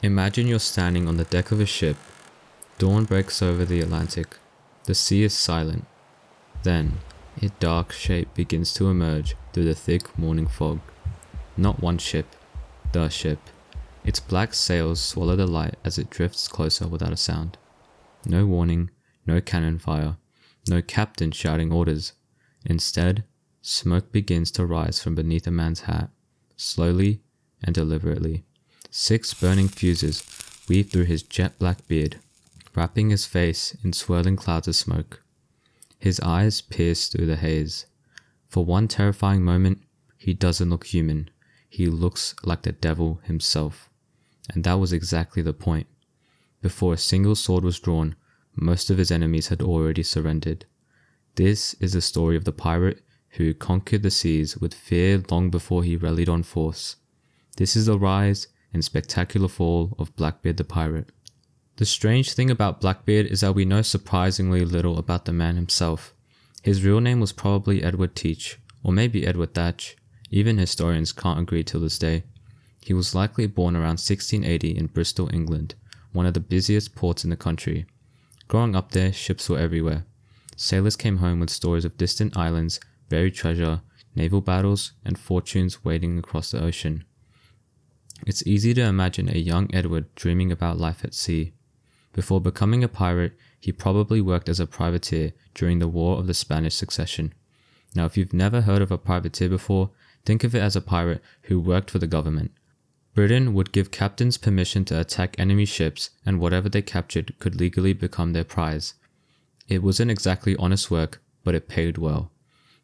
Imagine you're standing on the deck of a ship. Dawn breaks over the Atlantic. The sea is silent. Then, a dark shape begins to emerge through the thick morning fog. Not one ship, the ship. Its black sails swallow the light as it drifts closer without a sound. No warning, no cannon fire, no captain shouting orders. Instead, smoke begins to rise from beneath a man's hat, slowly and deliberately. 6 burning fuses weave through his jet-black beard, wrapping his face in swirling clouds of smoke. His eyes pierce through the haze. For one terrifying moment, he doesn't look human. He looks like the devil himself. And that was exactly the point. Before a single sword was drawn, most of his enemies had already surrendered. This is the story of the pirate who conquered the seas with fear long before he rallied on force. This is the rise and spectacular fall of Blackbeard the pirate. The strange thing about Blackbeard is that we know surprisingly little about the man himself. His real name was probably Edward Teach, or maybe Edward Thatch. Even historians can't agree till this day. He was likely born around 1680 in Bristol, England, one of the busiest ports in the country. Growing up there, ships were everywhere. Sailors came home with stories of distant islands, buried treasure, naval battles, and fortunes waiting across the ocean. It's easy to imagine a young Edward dreaming about life at sea. Before becoming a pirate, he probably worked as a privateer during the War of the Spanish Succession. Now, if you've never heard of a privateer before, think of it as a pirate who worked for the government. Britain would give captains permission to attack enemy ships, and whatever they captured could legally become their prize. It wasn't exactly honest work, but it paid well.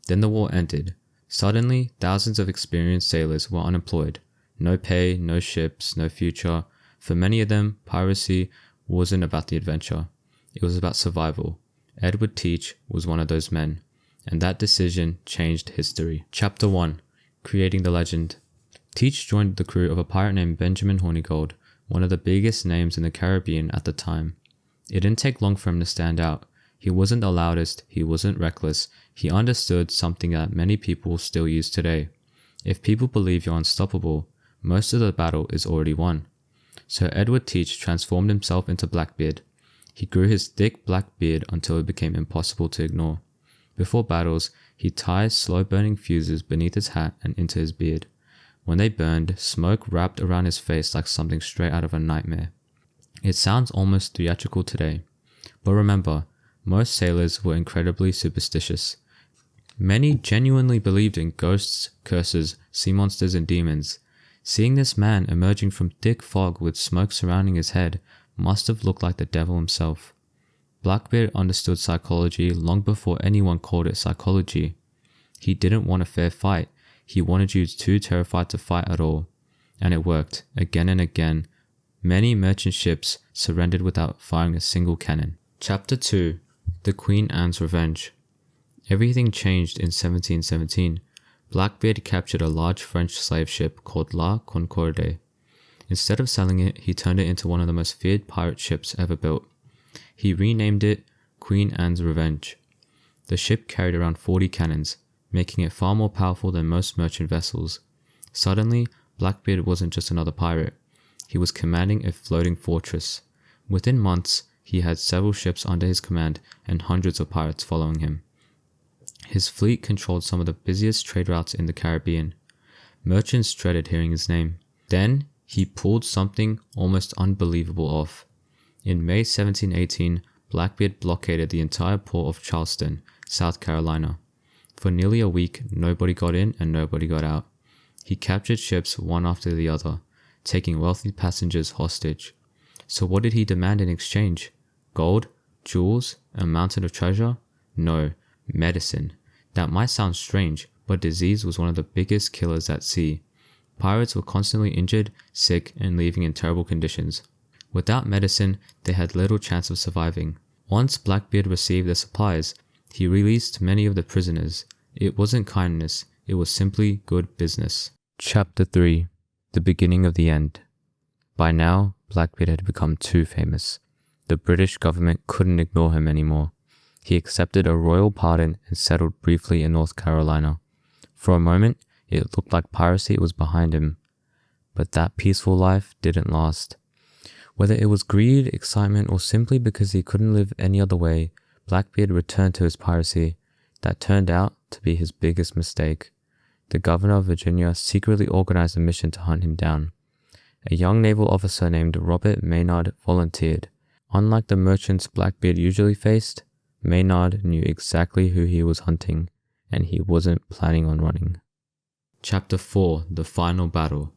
Then the war ended. Suddenly, thousands of experienced sailors were unemployed. No pay, no ships, no future. For many of them, piracy wasn't about the adventure. It was about survival. Edward Teach was one of those men, and that decision changed history. Chapter 1. Creating the Legend. Teach joined the crew of a pirate named Benjamin Hornigold, one of the biggest names in the Caribbean at the time. It didn't take long for him to stand out. He wasn't the loudest, he wasn't reckless, he understood something that many people still use today. If people believe you're unstoppable, most of the battle is already won. So Edward Teach transformed himself into Blackbeard. He grew his thick black beard until it became impossible to ignore. Before battles, he ties slow-burning fuses beneath his hat and into his beard. When they burned, smoke wrapped around his face like something straight out of a nightmare. It sounds almost theatrical today. But remember, most sailors were incredibly superstitious. Many genuinely believed in ghosts, curses, sea monsters, and demons. Seeing this man emerging from thick fog with smoke surrounding his head must have looked like the devil himself. Blackbeard understood psychology long before anyone called it psychology. He didn't want a fair fight. He wanted you too terrified to fight at all. And it worked, again and again. Many merchant ships surrendered without firing a single cannon. Chapter 2. The Queen Anne's Revenge. Everything changed in 1717. Blackbeard captured a large French slave ship called La Concorde. Instead of selling it, he turned it into one of the most feared pirate ships ever built. He renamed it Queen Anne's Revenge. The ship carried around 40 cannons, making it far more powerful than most merchant vessels. Suddenly, Blackbeard wasn't just another pirate. He was commanding a floating fortress. Within months, he had several ships under his command and hundreds of pirates following him. His fleet controlled some of the busiest trade routes in the Caribbean. Merchants dreaded hearing his name. Then, he pulled something almost unbelievable off. In May 1718, Blackbeard blockaded the entire port of Charleston, South Carolina. For nearly a week, nobody got in and nobody got out. He captured ships one after the other, taking wealthy passengers hostage. So what did he demand in exchange? Gold? Jewels? A mountain of treasure? No, medicine. That might sound strange, but disease was one of the biggest killers at sea. Pirates were constantly injured, sick, and leaving in terrible conditions. Without medicine, they had little chance of surviving. Once Blackbeard received the supplies, he released many of the prisoners. It wasn't kindness, it was simply good business. Chapter 3. The Beginning of the End. By now, Blackbeard had become too famous. The British government couldn't ignore him anymore. He accepted a royal pardon and settled briefly in North Carolina. For a moment, it looked like piracy was behind him. But that peaceful life didn't last. Whether it was greed, excitement, or simply because he couldn't live any other way, Blackbeard returned to his piracy. That turned out to be his biggest mistake. The governor of Virginia secretly organized a mission to hunt him down. A young naval officer named Robert Maynard volunteered. Unlike the merchants Blackbeard usually faced, Maynard knew exactly who he was hunting, and he wasn't planning on running. Chapter 4: The Final Battle.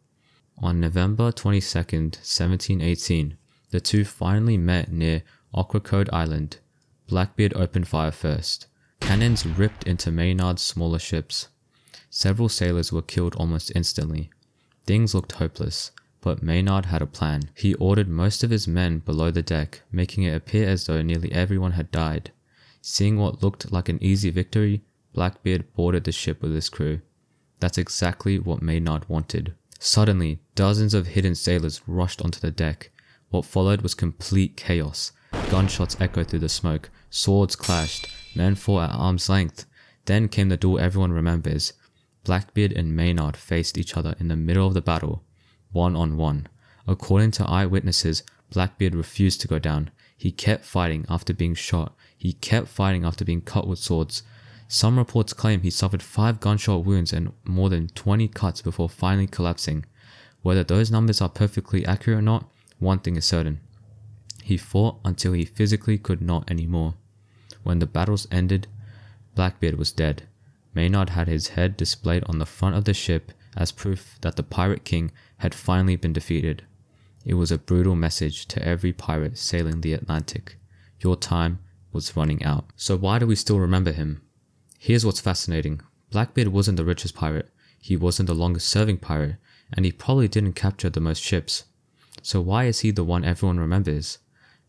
On November 22nd, 1718, the two finally met near Ocracoke Island. Blackbeard opened fire first. Cannons ripped into Maynard's smaller ships. Several sailors were killed almost instantly. Things looked hopeless, but Maynard had a plan. He ordered most of his men below the deck, making it appear as though nearly everyone had died. Seeing what looked like an easy victory, Blackbeard boarded the ship with his crew. That's exactly what Maynard wanted. Suddenly, dozens of hidden sailors rushed onto the deck. What followed was complete chaos. Gunshots echoed through the smoke, swords clashed, men fought at arm's length. Then came the duel everyone remembers. Blackbeard and Maynard faced each other in the middle of the battle, one-on-one. According to eyewitnesses, Blackbeard refused to go down. He kept fighting after being shot. He kept fighting after being cut with swords. Some reports claim he suffered 5 gunshot wounds and more than 20 cuts before finally collapsing. Whether those numbers are perfectly accurate or not, one thing is certain. He fought until he physically could not anymore. When the battles ended, Blackbeard was dead. Maynard had his head displayed on the front of the ship as proof that the Pirate King had finally been defeated. It was a brutal message to every pirate sailing the Atlantic. Your time was running out. So why do we still remember him? Here's what's fascinating. Blackbeard wasn't the richest pirate, he wasn't the longest serving pirate, and he probably didn't capture the most ships. So why is he the one everyone remembers?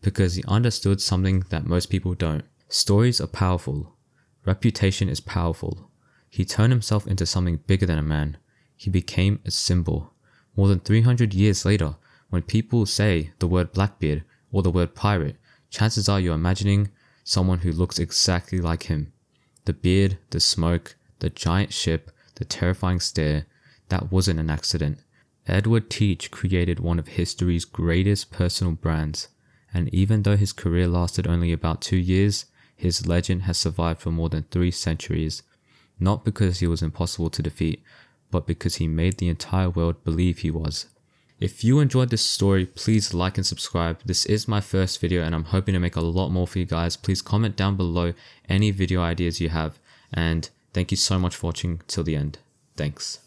Because he understood something that most people don't. Stories are powerful. Reputation is powerful. He turned himself into something bigger than a man. He became a symbol. More than 300 years later, when people say the word Blackbeard or the word pirate, chances are you're imagining someone who looks exactly like him. The beard, the smoke, the giant ship, the terrifying stare, that wasn't an accident. Edward Teach created one of history's greatest personal brands, and even though his career lasted only about 2 years, his legend has survived for more than 3 centuries. Not because he was impossible to defeat, but because he made the entire world believe he was. If you enjoyed this story, please like and subscribe. This is my first video and I'm hoping to make a lot more for you guys. Please comment down below any video ideas you have, and thank you so much for watching till the end. Thanks.